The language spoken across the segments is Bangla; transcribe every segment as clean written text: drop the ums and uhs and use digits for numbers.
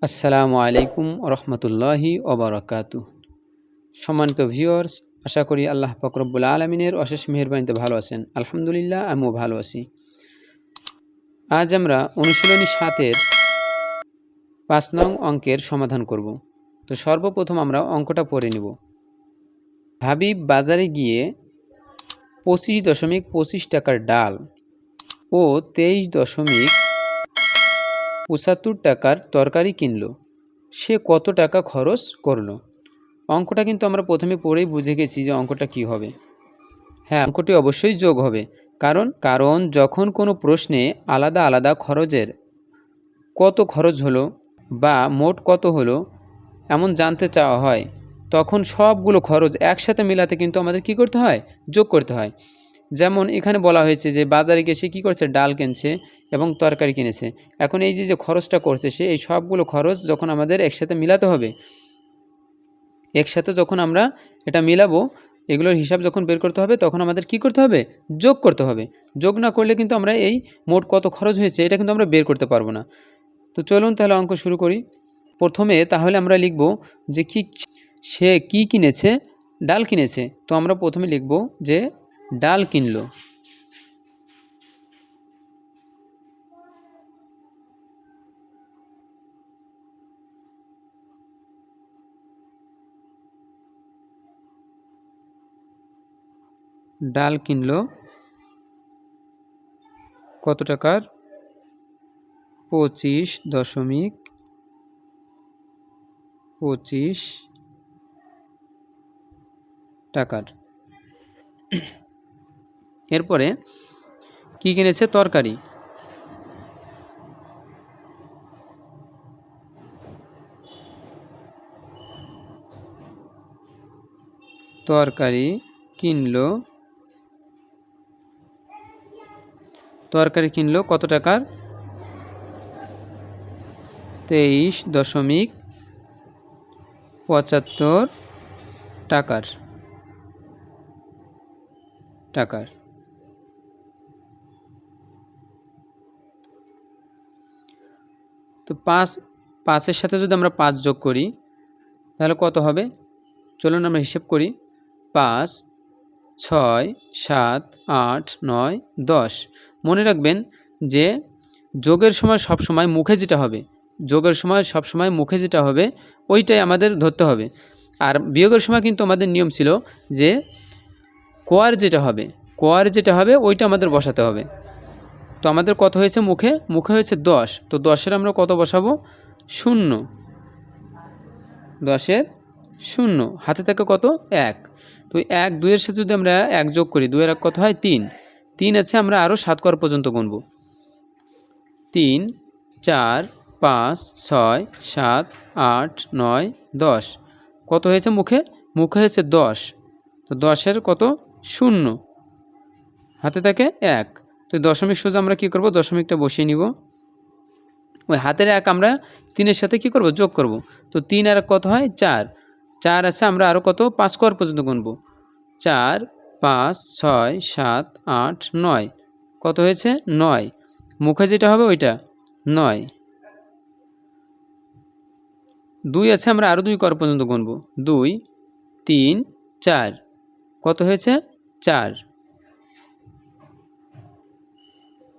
আসসালামু আলাইকুম রহমতুল্লাহি ওবারাকাতু। সম্মানিত ভিউয়ার্স, আশা করি আল্লাহ পাক রব্বুল আলামিনের অশেষ মেহেরবানিতে ভালো আছেন। আলহামদুলিল্লাহ, আমিও ভালো আছি। আজ আমরা অনুশীলনী 7-এর 5 নং অঙ্কের সমাধান করব। তো সর্বপ্রথম আমরা অঙ্কটা পড়ে নেব। হাবিব বাজারে গিয়ে 25.25 টাকার ডাল ও 23.75 টাকার তরকারি কিনল। সে কত টাকা খরচ করলো? অঙ্কটা কিন্তু আমরা প্রথমে পড়েই বুঝে গেছি যে অঙ্কটা কি হবে। হ্যাঁ, অঙ্কটি অবশ্যই যোগ হবে। কারণ যখন কোনো প্রশ্নে আলাদা আলাদা খরচের কত খরচ হলো বা মোট কত হলো এমন জানতে চাওয়া হয়, তখন সবগুলো খরচ একসাথে মেলাতে কিন্তু আমাদের কি করতে হয়? যোগ করতে হয়। যেমন এখানে বলা হয়েছে যে বাজারে গিয়ে সে কী করছে? ডাল কিনছে এবং তরকারি কিনেছে। এখন এই যে খরচটা করছে সে, এই সবগুলো খরচ যখন আমাদের একসাথে মিলাতে হবে, একসাথে যখন আমরা এটা মিলাবো, এগুলোর হিসাব যখন বের করতে হবে, তখন আমাদের কি করতে হবে? যোগ করতে হবে। যোগ না করলে কিন্তু আমরা এই মোট কত খরচ হয়েছে এটা কিন্তু আমরা বের করতে পারবো না। তো চলুন তাহলে অঙ্ক শুরু করি। প্রথমে তাহলে আমরা লিখব যে সে কি কিনেছে? ডাল কিনেছে। তো আমরা প্রথমে লিখব যে ডাল কিনলো। ডাল কিনলো কত টাকার? 25.25 টাকার। এরপরে কি কিনেছে? তরকারি। তরকারি কিনলো কত টাকার? 23.75 টাকার। তো 5-5-এর সাথে যদি আমরা 5 যোগ করি তাহলে কত হবে? চলুন আমরা হিসেব করি। 5, 6, 7, 8, 9, 10। মনে রাখবেন যে যোগের সময় সবসময় মুখে যেটা হবে ওইটাই আমাদের ধরতে হবে। আর বিয়োগের সময় কিন্তু আমাদের নিয়ম ছিল যে কোয়ার যেটা হবে ওইটা আমাদের বসাতে হবে। তো আমাদের কত হয়েছে? মুখে হয়েছে 10। তো 10-এর আমরা কত বসাবো? 0। 10-এর 0, হাতে থাকে কত? 1। তো 1, 2-এর সাথে যদি আমরা 1 যোগ করি, 2-এর 1 কত হয়? 3। 3 আছে, আমরা আরও 7 কর পর্যন্ত গুনব। 3, 4, 5, 6, 7, 8, 9, 10। কত হয়েছে মুখে হয়েছে 10। তো 10-এর কত? 0, হাতে থাকে 1। তো দশমিক সোজা আমরা কী করব? দশমিকটা বসিয়ে নিব। ওই হাতের 1 আমরা 3-এর সাথে কী করব? যোগ করব। তো 3 আর 1 কত হয়? 4। 4 আছে, আমরা আরও কত? 5 কর পর্যন্ত গুনব। 4, 5, 6, 7, 8, 9। কত হয়েছে? 9। মুখে যেটা হবে ওইটা 9। 2 আছে, আমরা আরও 2 কর পর্যন্ত গুনব। 2, 3, 4। কত হয়েছে? 4।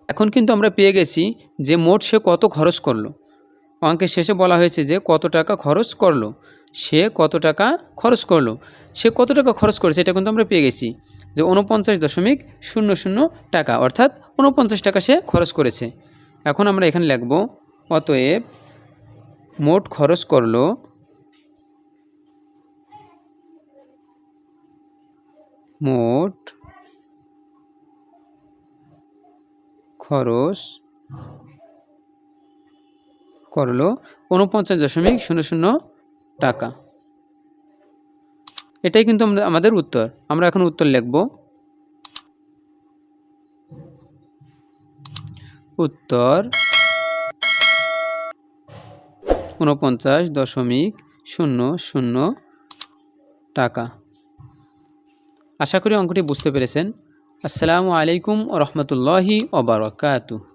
এখন কিন্তু আমরা পেয়ে গেছি যে মোট সে কত খরচ করলো। অঙ্কের শেষে বলা হয়েছে যে কত টাকা খরচ করলো। সে কত টাকা খরচ করেছে এটা কিন্তু আমরা পেয়ে গেছি যে 49.00 টাকা, অর্থাৎ 49 টাকা সে খরচ করেছে। এখন আমরা এখানে লিখব অতএব মোট খরচ করলো মোট খরচ করলো 49.00 টাকা। এটাই কিন্তু আমাদের উত্তর। আমরা এখন উত্তর লিখব। উত্তর 49.00 টাকা। আশা করি অঙ্কটি বুঝতে পেরেছেন। আসসালামু আলাইকুম ওয়া রাহমাতুল্লাহি ওয়া বারাকাতুহু।